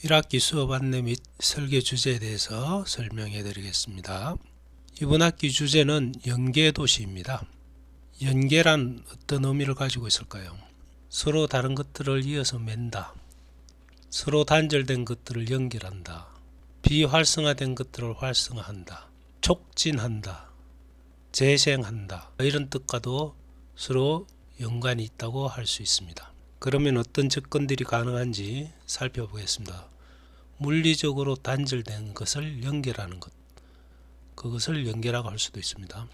1학기 수업 안내 및 설계 주제에 대해서 설명해 드리겠습니다. 이번 학기 주제는 연계도시입니다. 연계란 어떤 의미를 가지고 있을까요? 서로 다른 것들을 이어서 맨다, 서로 단절된 것들을 연결한다, 비활성화된 것들을 활성화한다, 촉진한다, 재생한다, 이런 뜻과도 서로 연관이 있다고 할 수 있습니다. 그러면 어떤 접근들이 가능한지 살펴보겠습니다. 물리적으로 단절된 것을 연결하는 것, 그것을 연계라고 할 수도 있습니다.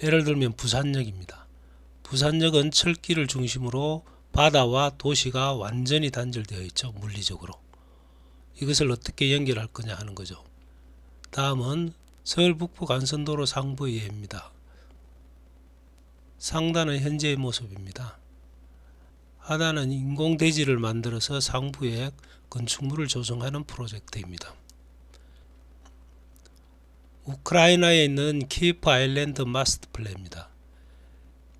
예를 들면 부산역입니다. 부산역은 철길을 중심으로 바다와 도시가 완전히 단절되어 있죠. 물리적으로. 이것을 어떻게 연결할 거냐 하는 거죠. 다음은 서울 북부 간선도로 상부의 예입니다. 상단은 현재의 모습입니다. 하단은 인공대지를 만들어서 상부에 건축물을 조성하는 프로젝트입니다. 우크라이나에 있는 키예프 아일랜드 마스터 플랜입니다.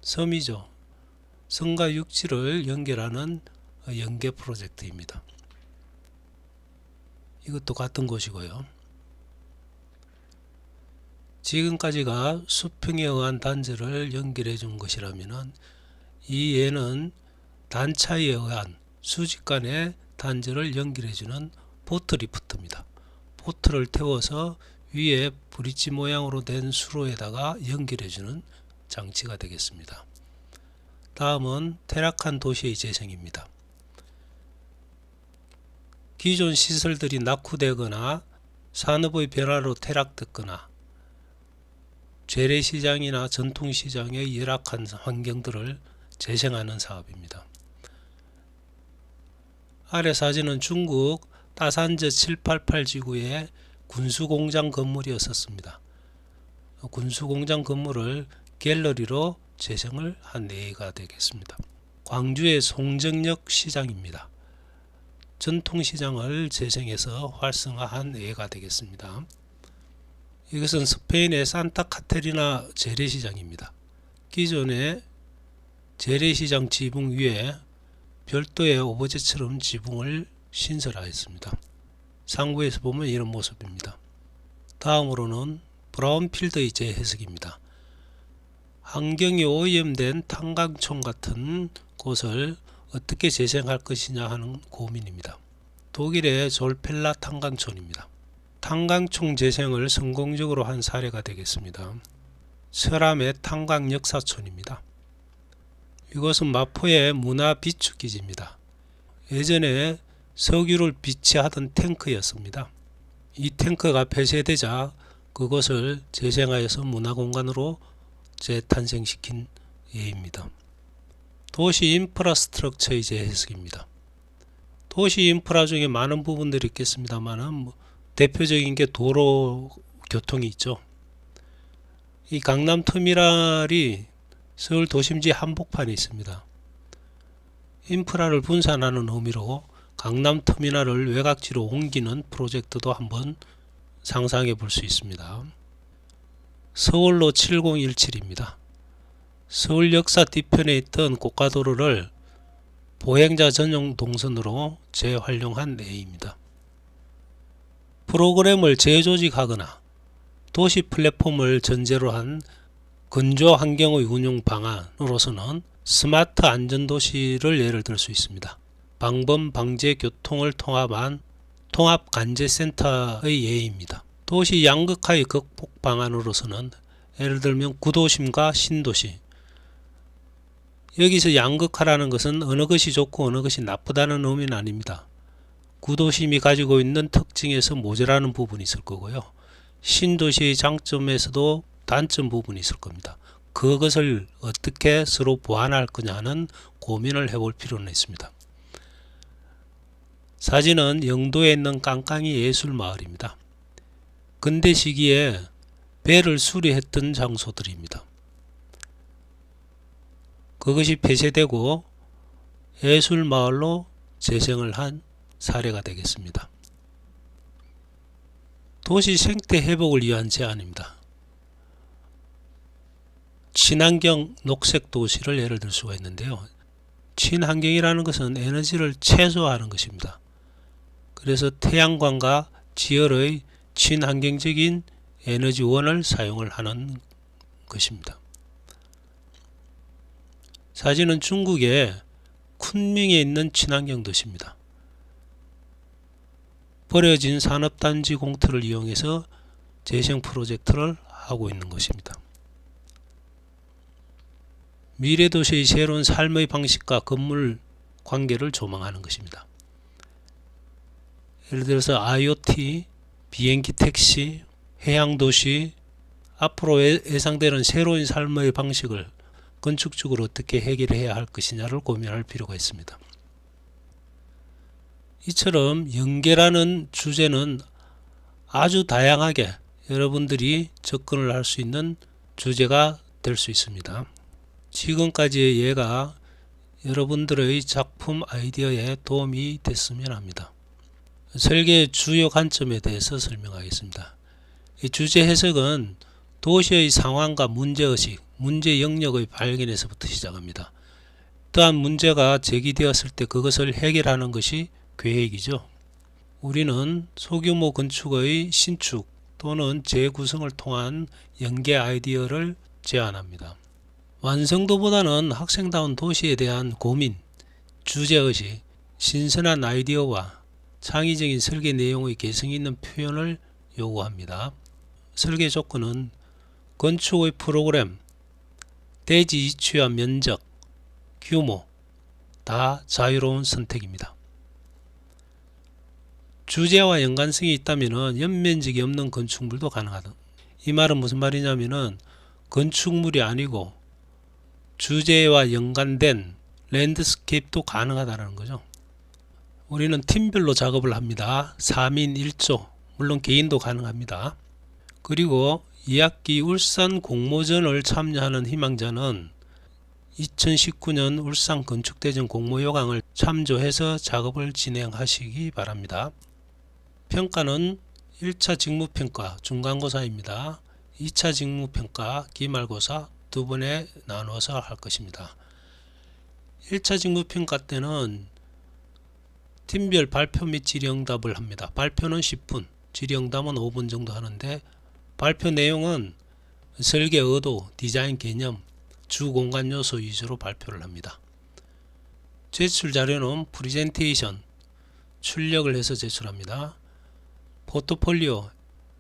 섬이죠. 섬과 육지를 연결하는 연계 프로젝트입니다. 이것도 같은 곳이고요. 지금까지가 수평에 의한 단절을 연결해 준 것이라면 이 예는 단차에 의한 수직 간의 단절을 연결해 주는 보트리프트입니다. 보트를 태워서 위에 브릿지 모양으로 된 수로에다가 연결해 주는 장치가 되겠습니다. 다음은 태락한 도시의 재생입니다. 기존 시설들이 낙후되거나 산업의 변화로 퇴락됐거나 재래시장이나 전통시장의 열악한 환경들을 재생하는 사업입니다. 아래 사진은 중국 따산저 788 지구의 군수공장 건물이었습니다. 군수공장 건물을 갤러리로 재생을 한 예가 되겠습니다. 광주의 송정역 시장입니다. 전통시장을 재생해서 활성화한 예가 되겠습니다. 이것은 스페인의 산타카테리나 재래시장입니다. 기존의 재래시장 지붕 위에 별도의 오브제처럼 지붕을 신설하였습니다. 상부에서 보면 이런 모습입니다. 다음으로는 브라운필드의 재해석입니다. 환경이 오염된 탄광촌 같은 곳을 어떻게 재생할 것이냐 하는 고민입니다. 독일의 졸펠라 탄광촌입니다. 탄광촌 재생을 성공적으로 한 사례가 되겠습니다. 서람의 탄광역사촌입니다. 이것은 마포의 문화 비축기지입니다. 예전에 석유를 비치하던 탱크였습니다. 이 탱크가 폐쇄되자 그것을 재생하여서 문화공간으로 재탄생시킨 예입니다. 도시 인프라스트럭처의 재해석입니다. 도시 인프라 중에 많은 부분들이 있겠습니다만 대표적인 게 도로 교통이 있죠. 이 강남터미널이 서울 도심지 한복판에 있습니다. 인프라를 분산하는 의미로 강남터미널을 외곽지로 옮기는 프로젝트도 한번 상상해 볼 수 있습니다. 서울로 7017입니다. 서울 역사 뒤편에 있던 고가도로를 보행자 전용 동선으로 재활용한 예입니다. 프로그램을 재조직하거나 도시 플랫폼을 전제로 한 건조 환경의 운용 방안으로서는 스마트 안전도시를 예를 들 수 있습니다. 방범, 방제, 교통을 통합한 통합관제센터의 예입니다. 도시 양극화의 극복 방안으로서는 예를 들면 구도심과 신도시, 여기서 양극화라는 것은 어느 것이 좋고 어느 것이 나쁘다는 의미는 아닙니다. 구도심이 가지고 있는 특징에서 모자라는 부분이 있을 거고요. 신도시의 장점에서도 단점 부분이 있을 겁니다. 그것을 어떻게 서로 보완할 거냐 하는 고민을 해볼 필요는 있습니다. 사진은 영도에 있는 깡깡이 예술마을입니다. 근대 시기에 배를 수리했던 장소들입니다. 그것이 폐쇄되고 예술마을로 재생을 한 사례가 되겠습니다. 도시 생태 회복을 위한 제안입니다. 친환경 녹색 도시를 예를 들 수가 있는데요. 친환경이라는 것은 에너지를 최소화하는 것입니다. 그래서 태양광과 지열의 친환경적인 에너지원을 사용을 하는 것입니다. 사진은 중국의 쿤밍에 있는 친환경 도시입니다. 버려진 산업단지 공터를 이용해서 재생 프로젝트를 하고 있는 것입니다. 미래도시의 새로운 삶의 방식과 건물 관계를 조망하는 것입니다. 예를 들어서 IoT, 비행기 택시, 해양도시, 앞으로 예상되는 새로운 삶의 방식을 건축적으로 어떻게 해결해야 할 것이냐를 고민할 필요가 있습니다. 이처럼 연계라는 주제는 아주 다양하게 여러분들이 접근을 할 수 있는 주제가 될 수 있습니다. 지금까지의 예가 여러분들의 작품 아이디어에 도움이 됐으면 합니다. 설계의 주요 관점에 대해서 설명하겠습니다. 이 주제 해석은 도시의 상황과 문제의식, 문제 영역의 발견에서부터 시작합니다. 또한 문제가 제기되었을 때 그것을 해결하는 것이 계획이죠. 우리는 소규모 건축의 신축 또는 재구성을 통한 연계 아이디어를 제안합니다. 완성도보다는 학생다운 도시에 대한 고민, 주제의식, 신선한 아이디어와 창의적인 설계 내용의 개성 있는 표현을 요구합니다. 설계 조건은 건축의 프로그램, 대지 위치와 면적, 규모 다 자유로운 선택입니다. 주제와 연관성이 있다면 연면적이 없는 건축물도 가능하다. 이 말은 무슨 말이냐면은 건축물이 아니고 주제와 연관된 랜드스케이프도 가능하다는 거죠. 우리는 팀별로 작업을 합니다. 3인 1조, 물론 개인도 가능합니다. 그리고 2학기 울산 공모전을 참여하는 희망자는 2019년 울산 건축대전 공모요강을 참조해서 작업을 진행하시기 바랍니다. 평가는 1차 직무평가 중간고사입니다. 2차 직무평가 기말고사 두 번에 나눠서 할 것입니다. 1차 직무평가 때는 팀별 발표 및 질의응답을 합니다. 발표는 10분, 질의응답은 5분 정도 하는데 발표 내용은 설계 의도, 디자인 개념, 주 공간 요소 위주로 발표를 합니다. 제출 자료는 프리젠테이션, 출력을 해서 제출합니다. 포트폴리오,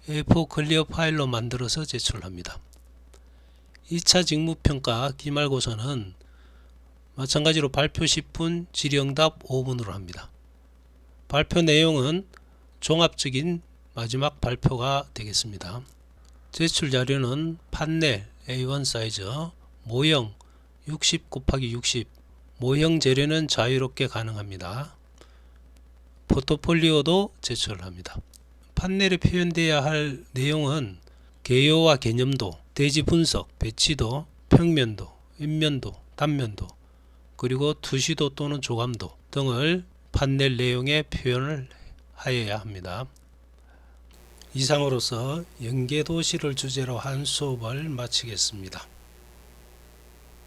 A4 클리어 파일로 만들어서 제출합니다. 2차 직무평가 기말고사는 마찬가지로 발표 10분, 질의응답 5분으로 합니다. 발표 내용은 종합적인 마지막 발표가 되겠습니다. 제출 자료는 판넬 A1 사이즈, 모형 60x60, 모형 재료는 자유롭게 가능합니다. 포트폴리오도 제출을 합니다. 판넬에 표현되어야 할 내용은 개요와 개념도, 대지 분석, 배치도, 평면도, 윗면도, 단면도, 그리고 투시도 또는 조감도 등을 판넬 내용에 표현을 하여야 합니다. 이상으로서 연계도시를 주제로 한 수업을 마치겠습니다.